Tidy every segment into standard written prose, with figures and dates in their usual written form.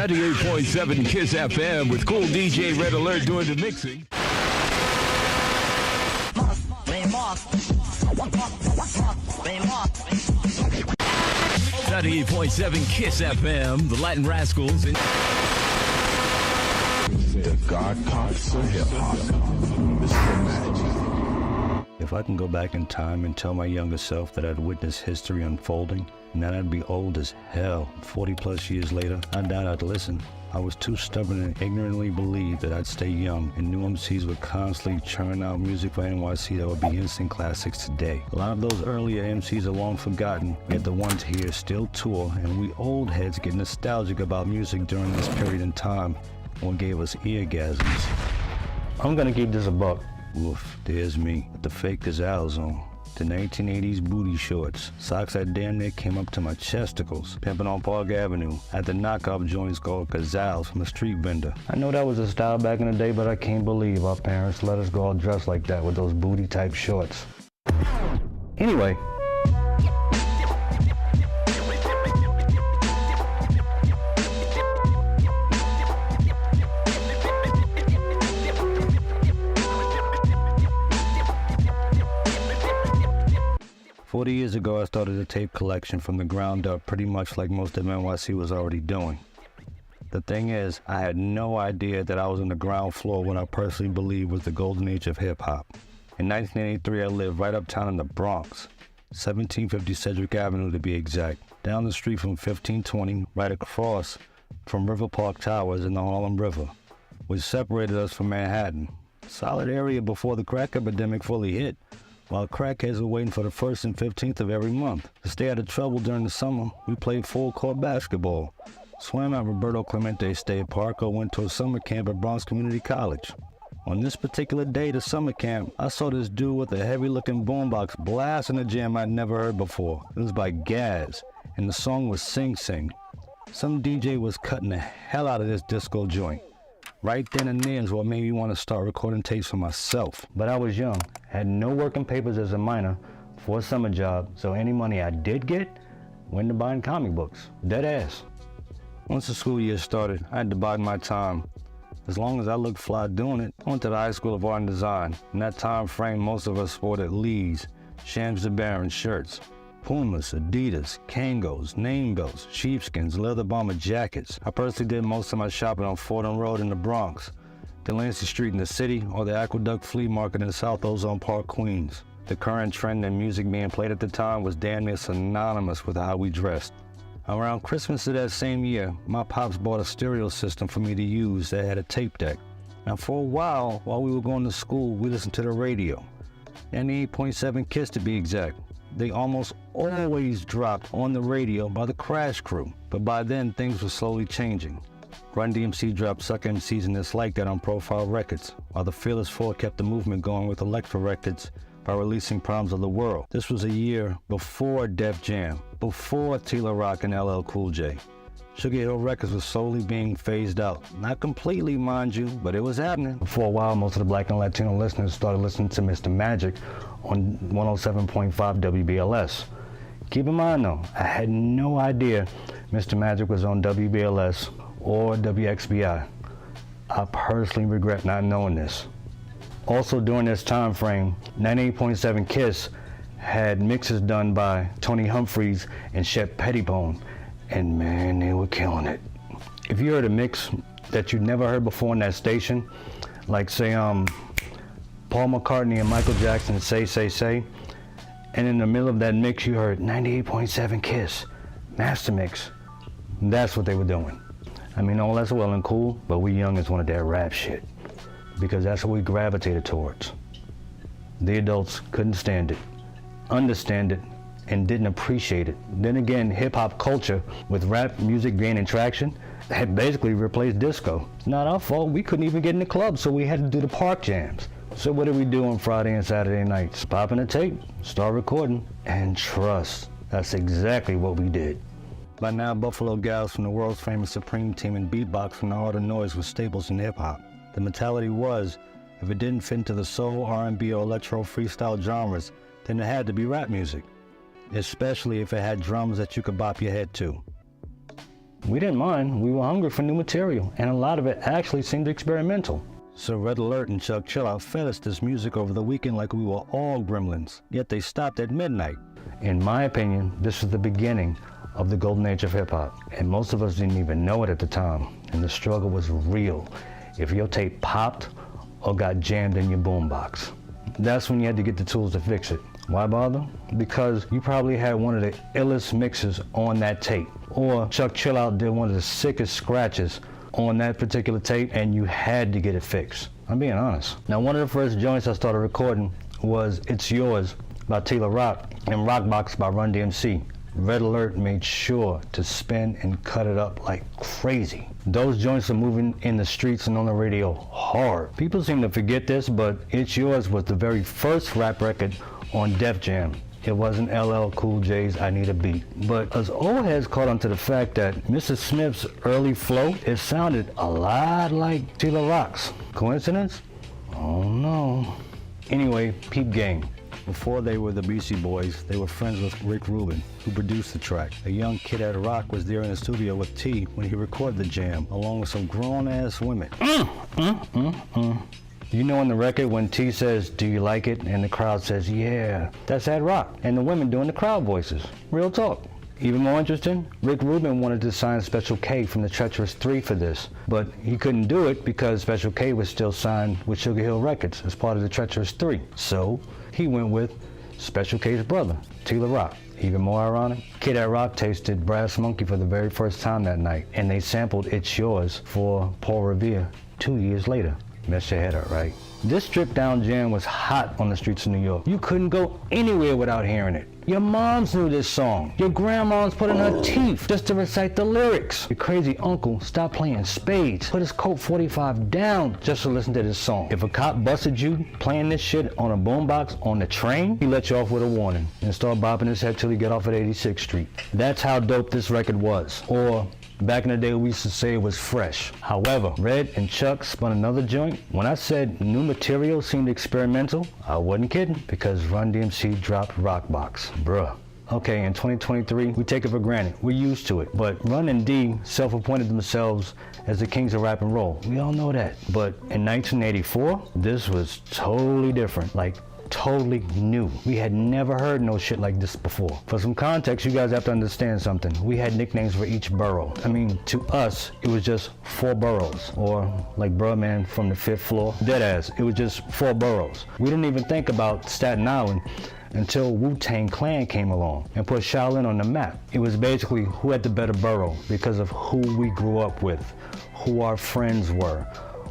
98.7 KISS FM with cool DJ Red Alert doing the mixing. 98.7 KISS FM, the Latin Rascals. The God Cops of Hip Hop, Mr. Magic. If I can go back in time and tell my younger self that I'd witnessed history unfolding, and that I'd be old as hell 40 plus years later, I doubt I'd listen. I was too stubborn and ignorantly believed that I'd stay young, and new MCs would constantly churn out music for NYC that would be instant classics today. A lot of those earlier MCs are long forgotten, yet the ones here still tour, and we old heads get nostalgic about music during this period in time, what gave us eargasms. I'm gonna keep this a buck. Oof, there's me, with the fake gazelles on. The 1980s booty shorts, socks that damn near came up to my chesticles, pimping on Park Avenue, at the knockoff joints called gazelles from a street vendor. I know that was a style back in the day, but I can't believe our parents let us go all dressed like that with those booty type shorts. Anyway. 40 years ago, I started a tape collection from the ground up, pretty much like most of NYC was already doing. The thing is, I had no idea that I was on the ground floor what I personally believe was the golden age of hip-hop. In 1983, I lived right uptown in the Bronx, 1750 Sedgwick Avenue to be exact, down the street from 1520, right across from River Park Towers in the Harlem River, which separated us from Manhattan. Solid area before the crack epidemic fully hit, while crackheads were waiting for the 1st and 15th of every month. To stay out of trouble during the summer, we played full-court basketball, swam at Roberto Clemente State Park, or went to a summer camp at Bronx Community College. On this particular day to summer camp, I saw this dude with a heavy-looking boombox blasting a jam I'd never heard before. It was by Gaz, and the song was Sing Sing. Some DJ was cutting the hell out of this disco joint. Right then and there is what made me want to start recording tapes for myself. But I was young, had no working papers as a minor for a summer job, so any money I did get went to buying comic books. Dead ass. Once the school year started, I had to bide my time. As long as I looked fly doing it, I went to the High School of Art and Design. In that time frame, most of us sported Lee's, Shams the Baron shirts, Pumas, Adidas, Kangos, name belts, sheepskins, leather bomber jackets. I personally did most of my shopping on Fordham Road in the Bronx, Delancey Street in the city, or the Aqueduct Flea Market in South Ozone Park, Queens. The current trend in music being played at the time was damn near synonymous with how we dressed. Around Christmas of that same year, my pops bought a stereo system for me to use that had a tape deck. Now for a while we were going to school, we listened to the radio. 98.7 KISS to be exact. They almost always dropped on the radio by the Crash Crew, but by then things were slowly changing. RunDMC dropped Suck MCs and It's Like That on Profile Records, while the Fearless Four kept the movement going with Elektra Records by releasing Problems of the World. This was a year before Def Jam, before Tila Rock and LL Cool J. Sugar Hill Records was slowly being phased out. Not completely, mind you, but it was happening. For a while, most of the Black and Latino listeners started listening to Mr. Magic on 107.5 WBLS. Keep in mind though, I had no idea Mr. Magic was on WBLS or WXBI. I personally regret not knowing this. Also during this time frame, 98.7 KISS had mixes done by Tony Humphries and Shep Pettibone, and man, they were killing it. If you heard a mix that you'd never heard before on that station, like say Paul McCartney and Michael Jackson Say, and in the middle of that mix you heard 98.7 KISS, Master Mix. That's what they were doing. I mean, all that's well and cool, but we youngins wanted that rap shit, because that's what we gravitated towards. The adults couldn't stand it, understand it, and didn't appreciate it. Then again, hip-hop culture, with rap music gaining traction, had basically replaced disco. It's not our fault, we couldn't even get in the club, so we had to do the park jams. So what did we do on Friday and Saturday nights? Pop in a tape, start recording, and trust, that's exactly what we did. By now, Buffalo Gals from the world's famous Supreme Team and beatbox from the Art of Noise were staples in hip-hop. The mentality was, if it didn't fit into the soul, R&B, or electro freestyle genres, then it had to be rap music, especially if it had drums that you could bop your head to. We didn't mind. We were hungry for new material, and a lot of it actually seemed experimental. So Red Alert and Chuck Chillout fed us this music over the weekend like we were all gremlins, yet they stopped at midnight. In my opinion, this was the beginning of the golden age of hip-hop, and most of us didn't even know it at the time, and the struggle was real. If your tape popped or got jammed in your boombox, that's when you had to get the tools to fix it. Why bother? Because you probably had one of the illest mixes on that tape, or Chuck Chillout did one of the sickest scratches on that particular tape, and you had to get it fixed. I'm being honest. Now, one of the first joints I started recording was It's Yours by Tila Rock and Rockbox by RunDMC. Red Alert made sure to spin and cut it up like crazy. Those joints are moving in the streets and on the radio hard. People seem to forget this, but It's Yours was the very first rap record on Def Jam. It wasn't LL Cool J's I Need a Beat. But us old heads caught on to the fact that Mrs. Smith's early flow, it sounded a lot like Tila Rock's. Coincidence? Oh no. Anyway, peep game. Before they were the Beastie Boys, they were friends with Rick Rubin, who produced the track. A young kid at Rock was there in the studio with T when he recorded the jam, along with some grown-ass women. You know in the record when T says, "Do you like it?" and the crowd says, "Yeah," that's at Rock, and the women doing the crowd voices. Real talk. Even more interesting, Rick Rubin wanted to sign Special K from the Treacherous 3 for this, but he couldn't do it because Special K was still signed with Sugar Hill Records as part of the Treacherous 3. So he went with Special K's brother, Tila Rock. Even more ironic, Kid at Rock tasted Brass Monkey for the very first time that night, and they sampled It's Yours for Paul Revere 2 years later. Mess your head up, right? This stripped down jam was hot on the streets of New York. You couldn't go anywhere without hearing it. Your moms knew this song. Your grandma's put in her teeth just to recite the lyrics. Your crazy uncle stopped playing spades, put his Colt 45 down just to listen to this song. If a cop busted you playing this shit on a boombox on the train, he let you off with a warning and start bopping his head till he get off at 86th Street. That's how dope this record was. Or back in the day, we used to say it was fresh. However, Red and Chuck spun another joint. When I said new material seemed experimental, I wasn't kidding, because RunDMC dropped Rockbox. Bruh. Okay, in 2023, we take it for granted. We're used to it. But Run and D self-appointed themselves as the kings of rap and roll. We all know that. But in 1984, this was totally different. Like, totally new. We had never heard no shit like this before. For some context, you guys have to understand something. We had nicknames for each borough. I mean, to us, it was just 4 boroughs. Or like Bruh from the 5th floor. Deadass, it was just 4 boroughs. We didn't even think about Staten Island until Wu-Tang Clan came along and put Shaolin on the map. It was basically who had the better borough because of who we grew up with, who our friends were,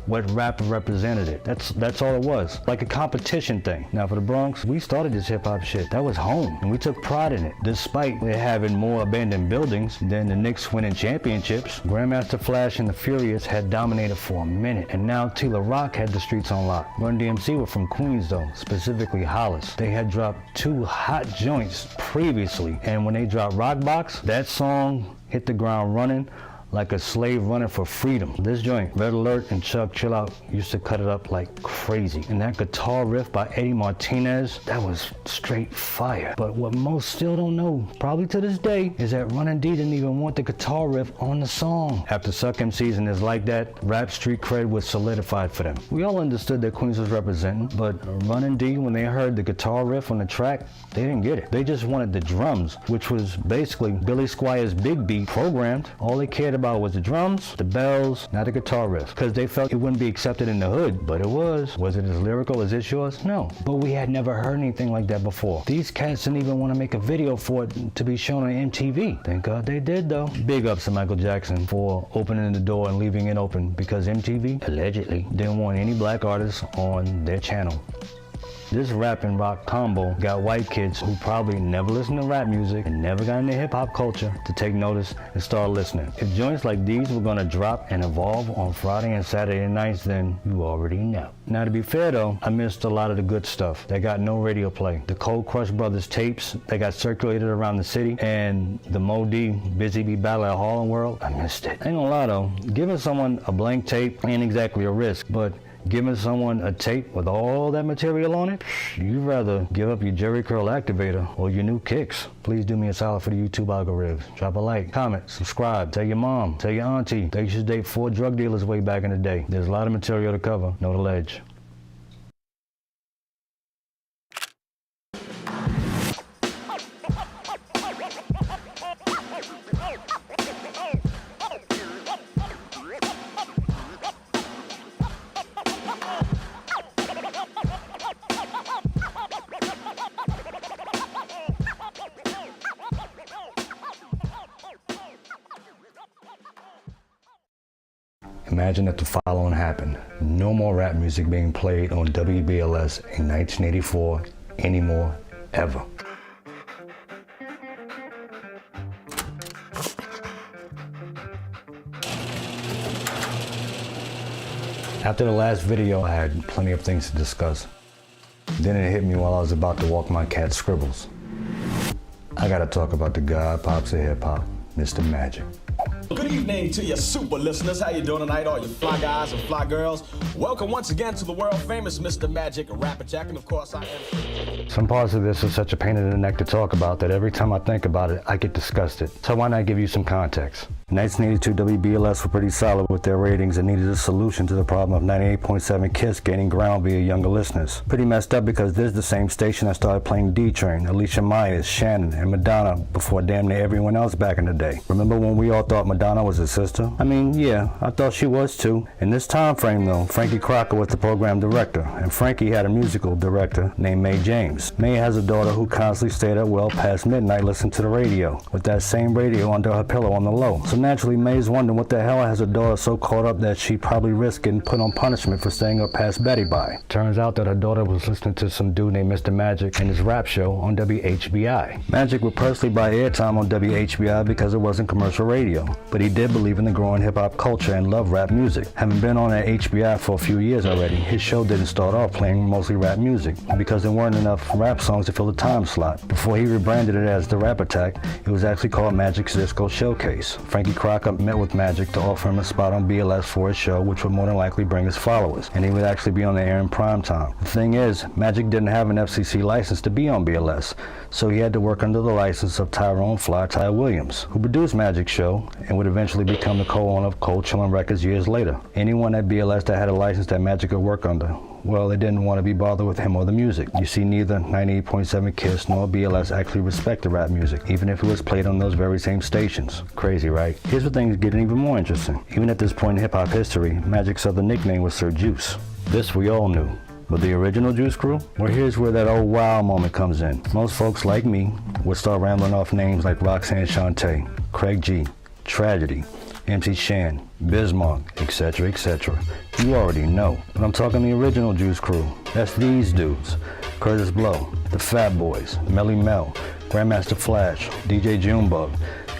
what rapper represented it. That's all it was, like a competition thing. Now for the Bronx, we started this hip hop shit. That was home, and we took pride in it. Despite it having more abandoned buildings than the Knicks winning championships, Grandmaster Flash and the Furious had dominated for a minute, and now Tila Rock had the streets on lock. RunDMC were from Queens though, specifically Hollis. They had dropped 2 hot joints previously, and when they dropped Rockbox, that song hit the ground running like a slave running for freedom. This joint, Red Alert and Chuck Chillout used to cut it up like crazy. And that guitar riff by Eddie Martinez, that was straight fire. But what most still don't know, probably to this day, is that Run and D didn't even want the guitar riff on the song. After Suck MCs and It's Like That, rap street cred was solidified for them. We all understood that Queens was representing, but Run and D, when they heard the guitar riff on the track, they didn't get it. They just wanted the drums, which was basically Billy Squire's Big Beat programmed. All they cared about was the drums, the bells, not the guitar riff, because they felt it wouldn't be accepted in the hood, but it was. Was it as lyrical as It's Yours? No, but we had never heard anything like that before. These cats didn't even want to make a video for it to be shown on MTV. Thank God they did though. Big ups to Michael Jackson for opening the door and leaving it open, because MTV, allegedly, didn't want any black artists on their channel. This rap and rock combo got white kids who probably never listened to rap music and never got into hip-hop culture to take notice and start listening. If joints like these were gonna drop and evolve on Friday and Saturday nights, then you already know. Now to be fair though, I missed a lot of the good stuff that got no radio play. The Cold Crush Brothers tapes that got circulated around the city, and the Mo D Busy Bee Battle at Harlem World, I missed it. Ain't gonna lie though, giving someone a blank tape ain't exactly a risk, but Giving someone a tape with all that material on it? You'd rather give up your Jerry Curl activator or your new kicks. Please do me a solid for the YouTube algorithms. Drop a like, comment, subscribe, tell your mom, tell your auntie. They used to date 4 drug dealers way back in the day. There's a lot of material to cover. Know the ledge. Imagine that the following happened. No more rap music being played on WBLS in 1984 anymore, ever. After the last video, I had plenty of things to discuss. Then it hit me while I was about to walk my cat Scribbles. I gotta talk about the god pops of hip hop, Mr. Magic. Good evening to your super listeners. How you doing tonight, all you fly guys and fly girls? Welcome once again to the world famous Mr. Magic, Rapper Jack, and of course I am. Some parts of this are such a pain in the neck to talk about that every time I think about it, I get disgusted. So why not give you some context? 1982 WBLS were pretty solid with their ratings and needed a solution to the problem of 98.7 KISS gaining ground via younger listeners. Pretty messed up because this is the same station that started playing D-Train, Alicia Myers, Shannon, and Madonna before damn near everyone else back in the day. Remember when we all thought Madonna was his sister? I mean, yeah, I thought she was too. In this time frame though, Frankie Crocker was the program director, and Frankie had a musical director named Mae James. Mae has a daughter who constantly stayed up well past midnight listening to the radio, with that same radio under her pillow on the low. So naturally, Mae's wondering what the hell has her daughter so caught up that she probably risked getting put on punishment for staying up past Betty by. Turns out that her daughter was listening to some dude named Mr. Magic and his rap show on WHBI. Magic would personally buy airtime on WHBI because it wasn't commercial radio, but he did believe in the growing hip-hop culture and loved rap music. Having been on at HBI for a few years already, his show didn't start off playing mostly rap music because there weren't enough rap songs to fill the time slot. Before he rebranded it as The Rap Attack, it was actually called Magic's Disco Showcase. Frankie Crocker met with Magic to offer him a spot on BLS for his show, which would more than likely bring his followers, and he would actually be on the air in prime time. The thing is, Magic didn't have an FCC license to be on BLS, so he had to work under the license of Tyrone Fly Ty Williams, who produced Magic's show and would eventually become the co-owner of Cold Chillin' Records years later. Anyone at BLS that had a license that Magic could work under, well, they didn't want to be bothered with him or the music. You see, neither 98.7 KISS nor BLS actually respected rap music, even if it was played on those very same stations. Crazy, right? Here's where things get even more interesting. Even at this point in hip-hop history, Magic's other nickname was Sir Juice. This we all knew. But the original Juice Crew? Well, here's where that old wow moment comes in. Most folks like me would start rambling off names like Roxanne Shante, Craig G, Tragedy, MC Shan, Bismarck, etc., etc. You already know. But I'm talking the original Juice Crew. That's these dudes. Curtis Blow, the Fat Boys, Melly Mel, Grandmaster Flash, DJ Junebug,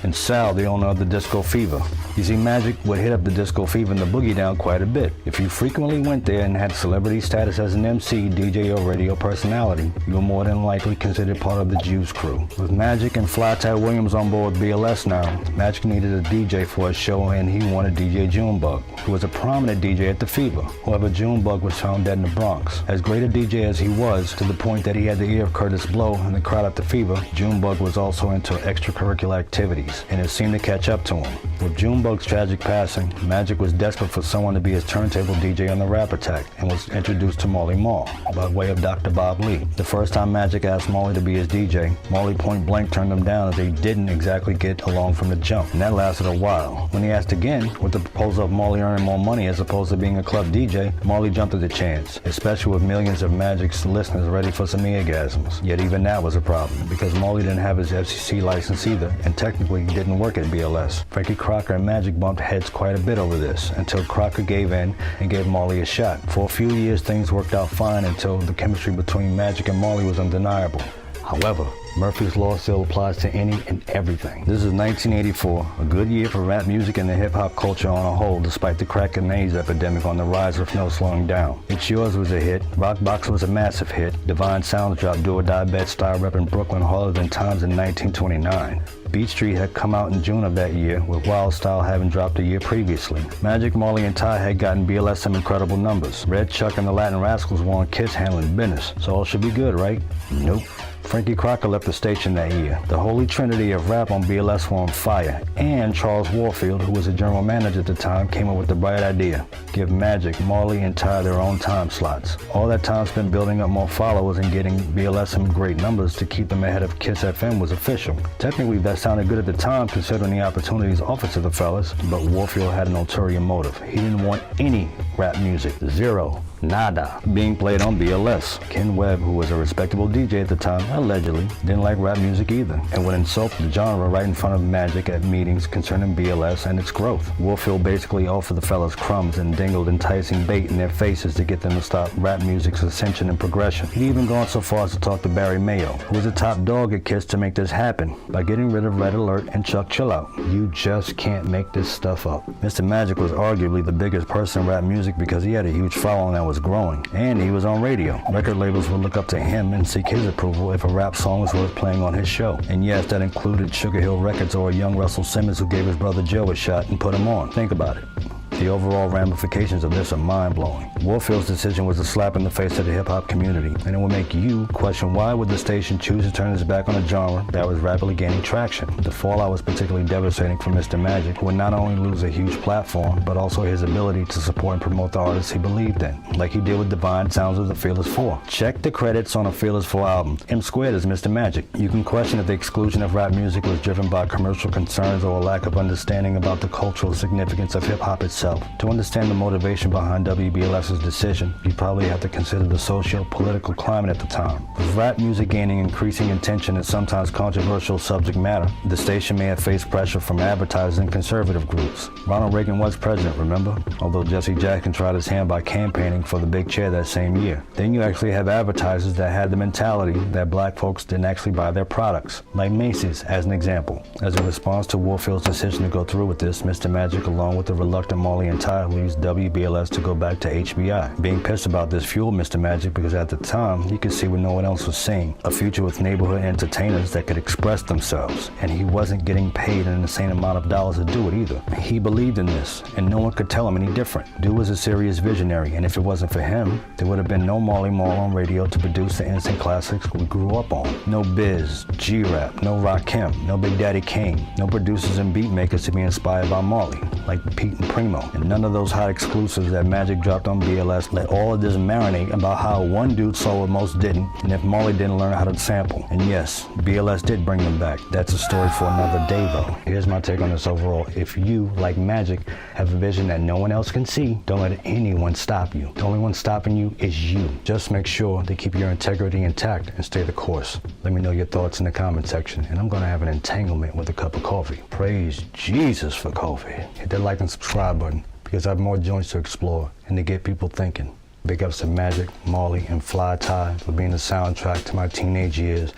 and Sal, the owner of the Disco Fever. You see, Magic would hit up the Disco Fever and the Boogie Down quite a bit. If you frequently went there and had celebrity status as an MC, DJ, or radio personality, you were more than likely considered part of the Juice Crew. With Magic and Fly Ty Williams on board BLS now, Magic needed a DJ for his show, and he wanted DJ Junebug, who was a prominent DJ at the Fever. However, Junebug was found dead in the Bronx. As great a DJ as he was, to the point that he had the ear of Curtis Blow and the crowd at the Fever, Junebug was also into extracurricular activities, and it seemed to catch up to him. With Junebug's tragic passing, Magic was desperate for someone to be his turntable DJ on the Rap Attack, and was introduced to Marley Marl by way of Dr. Bob Lee. The first time Magic asked Marley to be his DJ, Marley point blank turned him down as they didn't exactly get along from the jump, and that lasted a while. When he asked again, with the proposal of Marley earning more money as opposed to being a club DJ, Marley jumped at the chance, especially with millions of Magic's listeners ready for some eargasms. Yet even that was a problem, because Marley didn't have his FCC license either, and technically didn't work at BLS. Frankie Crocker and Magic bumped heads quite a bit over this, until Crocker gave in and gave Marley a shot. For a few years things worked out fine until the chemistry between Magic and Marley was undeniable. However, Murphy's Law still applies to any and everything. This is 1984, a good year for rap music and the hip-hop culture on a whole, despite the crack and AIDS epidemic on the rise with no slowing down. It's Yours was a hit, Rock Box was a massive hit, Divine Sounds dropped Do or Die Bet style rep in Brooklyn harder than times in 1929. Beat Street had come out in June of that year, with Wild Style having dropped a year previously. Magic, Marley, and Ty had gotten BLS some incredible numbers. Red Chuck and the Latin Rascals were on Kiss handling business, so all should be good, right? Nope. Frankie Crocker left the station that year. The holy trinity of rap on BLS were on fire, and Charles Warfield, who was the general manager at the time, came up with the bright idea: give Magic, Marley, and Ty their own time slots. All that time spent building up more followers and getting BLS some great numbers to keep them ahead of Kiss FM was official. Technically, that sounded good at the time considering the opportunities offered to the fellas, but Warfield had an ulterior motive. He didn't want any rap music, zero, nada, being played on BLS. Ken Webb, who was a respectable DJ at the time, allegedly didn't like rap music either, and would insult the genre right in front of Magic at meetings concerning BLS and its growth. Warfield basically offered the fellas crumbs and dingled enticing bait in their faces to get them to stop rap music's ascension and progression. He'd even gone so far as to talk to Barry Mayo, who was a top dog at Kiss, to make this happen by getting rid of Red Alert and Chuck Chillout. You just can't make this stuff up. Mr. Magic was arguably the biggest person in rap music because he had a huge following that was growing, and he was on radio. Record labels would look up to him and seek his approval if a rap song was worth playing on his show. And yes, that included Sugar Hill Records or a young Russell Simmons who gave his brother Joe a shot and put him on. Think about it. The overall ramifications of this are mind-blowing. Warfield's decision was a slap in the face to the hip-hop community, and it will make you question why would the station choose to turn its back on a genre that was rapidly gaining traction. The fallout was particularly devastating for Mr. Magic, who would not only lose a huge platform, but also his ability to support and promote the artists he believed in, like he did with Divine Sounds of the Fearless Four. Check the credits on a Fearless Four album. M Squared is Mr. Magic. You can question if the exclusion of rap music was driven by commercial concerns or a lack of understanding about the cultural significance of hip-hop itself. To understand the motivation behind WBLS's decision, you probably have to consider the socio-political climate at the time. With rap music gaining increasing attention and sometimes controversial subject matter, the station may have faced pressure from advertisers and conservative groups. Ronald Reagan was president, remember? Although Jesse Jackson tried his hand by campaigning for the big chair that same year. Then you actually have advertisers that had the mentality that black folks didn't actually buy their products, like Macy's as an example. As a response to Warfield's decision to go through with this, Mr. Magic, along with the reluctant Marley and Ty, leaves WBLS to go back to HBI. Being pissed about this fueled Mr. Magic because at the time, he could see what no one else was seeing, a future with neighborhood entertainers that could express themselves, and he wasn't getting paid an insane amount of dollars to do it either. He believed in this, and no one could tell him any different. Dude was a serious visionary, and if it wasn't for him, there would have been no Marley Marl on radio to produce the instant classics we grew up on. No Biz, G-Rap, no Rakim, no Big Daddy Kane, no producers and beat makers to be inspired by Marley, like Pete and Primo, and none of those hot exclusives that Magic dropped on BLS let all of this marinate about how one dude saw what most didn't, and if Marley didn't learn how to sample. And yes, BLS did bring them back. That's a story for another day though. Here's my take on this overall. If you, like Magic, have a vision that no one else can see, don't let anyone stop you. The only one stopping you is you. Just make sure to keep your integrity intact and stay the course. Let me know your thoughts in the comment section, and I'm gonna have an entanglement with a cup of coffee. Praise Jesus for coffee. Hit that like and subscribe button, because I have more joints to explore and to get people thinking. Big ups to Magic, Marley, and Fly Ty for being the soundtrack to my teenage years,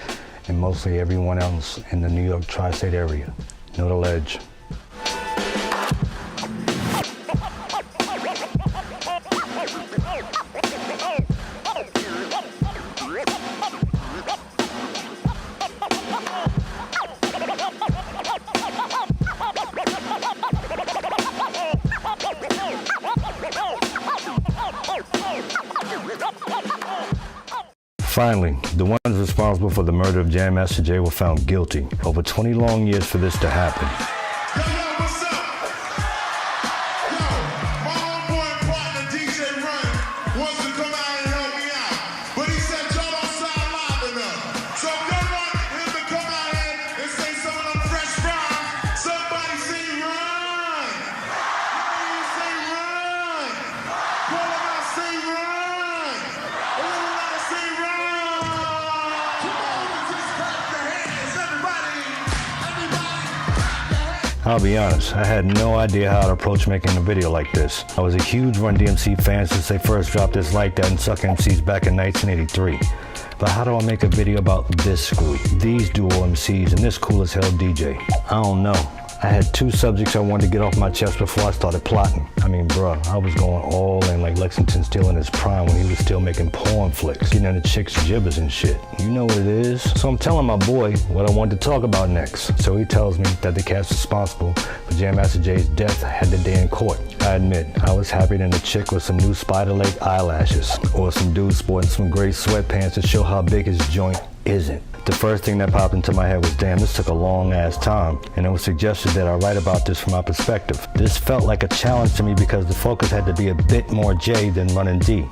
and mostly everyone else in the New York tri-state area. Know the ledge. Finally, the ones responsible for the murder of Jam Master Jay were found guilty. Over 20 long years for this to happen. Yo, what's up? Yo, my homeboy and partner DJ Run wants to come out and help me out, but he said y'all don't sound loud enough. So if y'all want him to come out here and say some of them fresh rhymes, somebody say run. You say run. Call him out, say run. A little louder, say run. Come on, just clap your hands, everybody. I'll be honest, I had no idea how to approach making a video like this. I was a huge RunDMC fan since they first dropped this Like That and Suck MCs back in 1983. But how do I make a video about this group, these duo MCs, and this cool as hell DJ? I don't know. I had 2 subjects I wanted to get off my chest before I started plotting. I mean, bruh, I was going all in like Lexington still in his prime when he was still making porn flicks, getting into chicks' jibbers and shit. You know what it is? So I'm telling my boy what I wanted to talk about next. So he tells me that the cats responsible for Jam Master Jay's death had the day in court. I admit, I was happier than a chick with some new Spider Lake eyelashes, or some dude sporting some gray sweatpants to show how big his joint isn't. The first thing that popped into my head was, damn, this took a long ass time, and it was suggested that I write about this from my perspective. This felt like a challenge to me because the focus had to be a bit more J than RunD.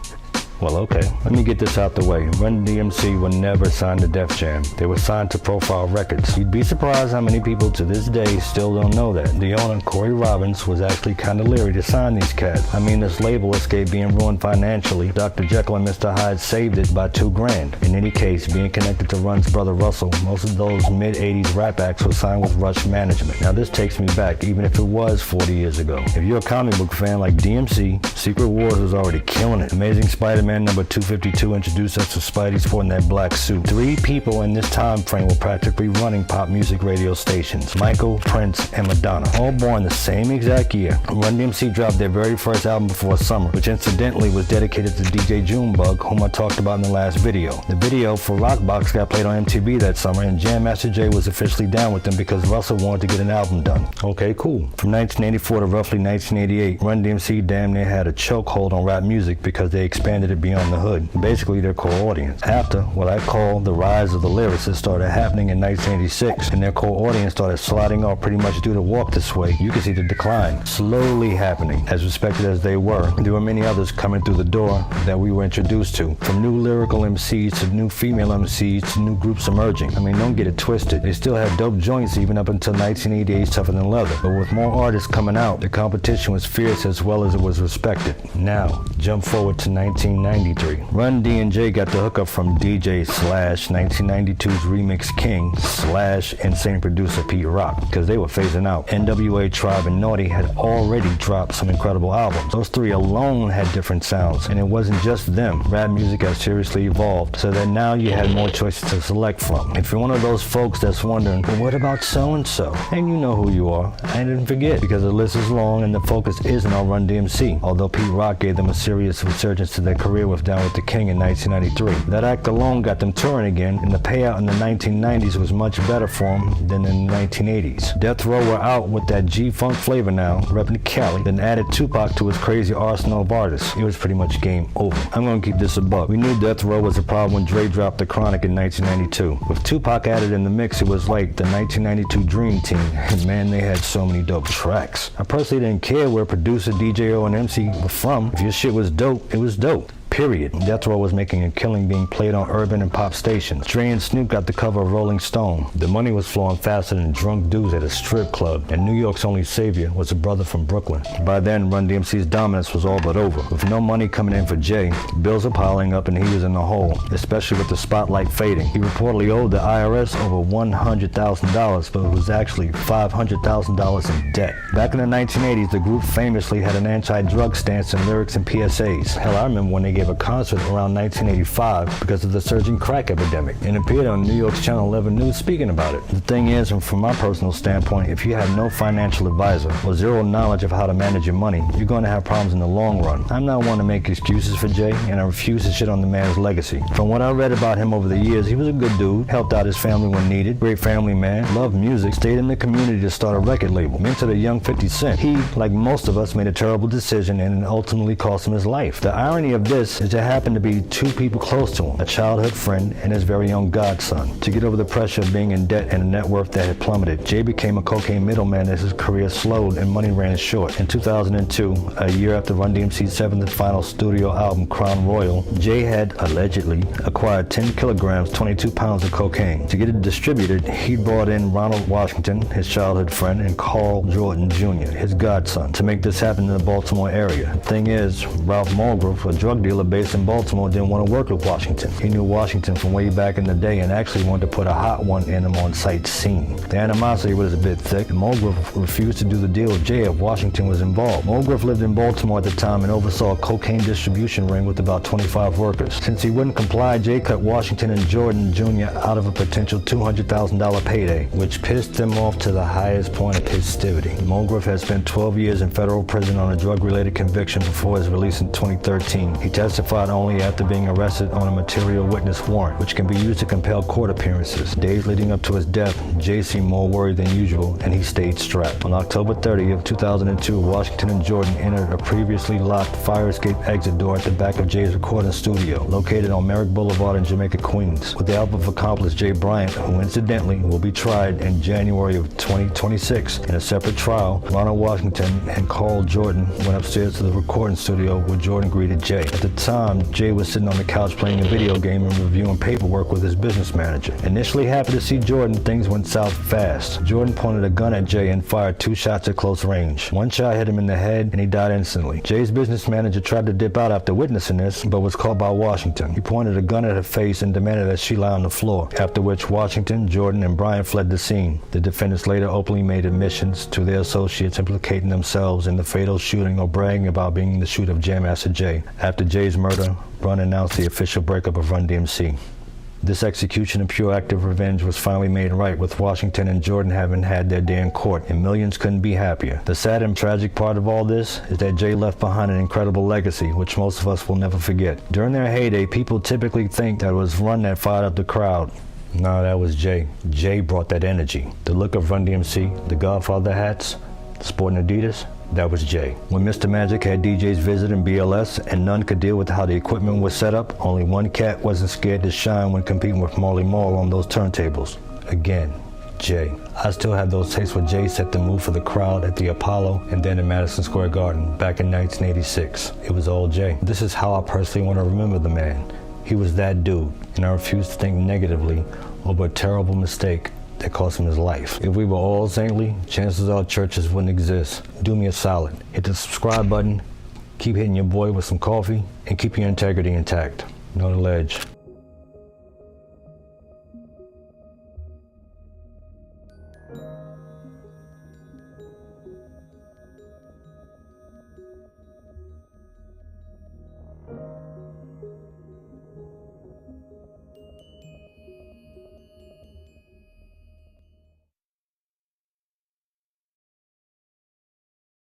Well, okay, let me get this out the way. RunDMC were never signed to Def Jam. They were signed to Profile Records. You'd be surprised how many people to this day still don't know that. The owner, Corey Robbins, was actually kinda leery to sign these cats. I mean, this label escaped being ruined financially. Dr. Jekyll and Mr. Hyde saved it by $2,000. In any case, being connected to Run's brother Russell, most of those mid-80s rap acts were signed with Rush Management. Now this takes me back, even if it was 40 years ago. If you're a comic book fan like DMC, Secret Wars was already killing it. Amazing Spider-Man number 252 introduced us to Spidey sporting that black suit. 3 people in this time frame were practically running pop music radio stations: Michael, Prince, and Madonna, all born the same exact year. RunDMC dropped their very first album before summer, which incidentally was dedicated to DJ Junebug, whom I talked about in the last video. The video for Rockbox got played on MTV that summer, and Jam Master Jay was officially down with them because Russell wanted to get an album done. Okay, cool. From 1984 to roughly 1988, RunDMC damn near had a chokehold on rap music because they expanded it beyond the hood, basically their core audience. After what I call the rise of the lyricists started happening in 1986, and their core audience started sliding off pretty much due to Walk This Way, you can see the decline slowly happening. As respected as they were, there were many others coming through the door that we were introduced to, from new lyrical MCs to new female MCs to new groups emerging. I mean, don't get it twisted, they still had dope joints even up until 1988's Tougher Than Leather, but with more artists coming out, the competition was fierce as well as it was respected. Now, jump forward to 1993. RunD&J got the hookup from DJ / 1992's Remix King / insane producer Pete Rock, because they were phasing out. NWA, Tribe, and Naughty had already dropped some incredible albums. Those 3 alone had different sounds, and it wasn't just them. Rap music has seriously evolved, so that now you had more choices to select from. If you're one of those folks that's wondering, well, what about so-and-so? And you know who you are. I didn't forget, because the list is long and the focus isn't on RunDMC, although Pete Rock gave them a serious resurgence to their career with Down with the King in 1993. That act alone got them touring again, and the payout in the 1990s was much better for them than in the 1980s. Death Row were out with that G-Funk flavor now, repping Cali, then added Tupac to his crazy arsenal of artists. It was pretty much game over. I'm gonna keep this a buck. We knew Death Row was a problem when Dre dropped The Chronic in 1992. With Tupac added in the mix, it was like the 1992 Dream Team, and man, they had so many dope tracks. I personally didn't care where producer, DJ, or an MC were from. If your shit was dope, it was dope. Period. Death Row was making a killing being played on urban and pop stations. Dre and Snoop got the cover of Rolling Stone. The money was flowing faster than drunk dudes at a strip club, and New York's only savior was a brother from Brooklyn. By then, RunDMC's dominance was all but over. With no money coming in for Jay, bills are piling up and he was in the hole, especially with the spotlight fading. He reportedly owed the IRS over $100,000, but it was actually $500,000 in debt. Back in the 1980s, the group famously had an anti-drug stance in lyrics and PSAs. Hell, I remember when they gave a concert around 1985 because of the surging crack epidemic, and appeared on New York's Channel 11 News speaking about it. The thing is, and from my personal standpoint, if you have no financial advisor or zero knowledge of how to manage your money, you're going to have problems in the long run. I'm not one to make excuses for Jay, and I refuse to shit on the man's legacy. From what I read about him over the years, he was a good dude, helped out his family when needed, great family man, loved music, stayed in the community to start a record label, mentored a young 50 Cent. He, like most of us, made a terrible decision and it ultimately cost him his life. The irony of this is there happened to be 2 people close to him, a childhood friend and his very own godson. To get over the pressure of being in debt and a net worth that had plummeted, Jay became a cocaine middleman as his career slowed and money ran short. In 2002, a year after RunDMC's 7th and final studio album, Crown Royal, Jay had allegedly acquired 10 kilograms, 22 pounds of cocaine. To get it distributed, he brought in Ronald Washington, his childhood friend, and Carl Jordan Jr., his godson, to make this happen in the Baltimore area. The thing is, Ralph Mulgrove, a drug dealer dealer based in Baltimore didn't want to work with Washington. He knew Washington from way back in the day and actually wanted to put a hot one in him on sight scene. The animosity was a bit thick, and Mulgrew refused to do the deal with Jay if Washington was involved. Mulgrew lived in Baltimore at the time and oversaw a cocaine distribution ring with about 25 workers. Since he wouldn't comply, Jay cut Washington and Jordan Jr. out of a potential $200,000 payday, which pissed them off to the highest point of festivity. Mulgrew has spent 12 years in federal prison on a drug-related conviction before his release in 2013. He testified only after being arrested on a material witness warrant, which can be used to compel court appearances. Days leading up to his death, Jay seemed more worried than usual, and he stayed strapped. On October 30th, 2002, Washington and Jordan entered a previously locked fire escape exit door at the back of Jay's recording studio, located on Merrick Boulevard in Jamaica, Queens. With the help of accomplice Jay Bryant, who incidentally will be tried in January of 2026 in a separate trial, Ronald Washington and Carl Jordan went upstairs to the recording studio where Jordan greeted Jay. At the time, Jay was sitting on the couch playing a video game and reviewing paperwork with his business manager. Initially happy to see Jordan, things went south fast. Jordan pointed a gun at Jay and fired 2 shots at close range. One shot hit him in the head and he died instantly. Jay's business manager tried to dip out after witnessing this, but was caught by Washington. He pointed a gun at her face and demanded that she lie on the floor, after which Washington, Jordan, and Bryant fled the scene. The defendants later openly made admissions to their associates implicating themselves in the fatal shooting or bragging about being the shooter of Jam Master Jay. After Jay's murder, Run announced the official breakup of RunDMC. This execution of pure act of revenge was finally made right, with Washington and Jordan having had their day in court, and millions couldn't be happier. The sad and tragic part of all this is that Jay left behind an incredible legacy, which most of us will never forget. During their heyday, people typically think that it was Run that fired up the crowd. No, that was Jay. Jay brought that energy. The look of RunDMC, the Godfather hats, sporting Adidas, that was Jay. When Mr. Magic had DJs visiting BLS and none could deal with how the equipment was set up, only one cat wasn't scared to shine when competing with Marley Marl on those turntables. Again, Jay. I still have those tapes where Jay set the mood for the crowd at the Apollo and then in Madison Square Garden back in 1986. It was all Jay. This is how I personally want to remember the man. He was that dude, and I refuse to think negatively over a terrible mistake that cost him his life. If we were all saintly, chances are churches wouldn't exist. Do me a solid. Hit the subscribe button, keep hitting your boy with some coffee, and keep your integrity intact. Know the ledge.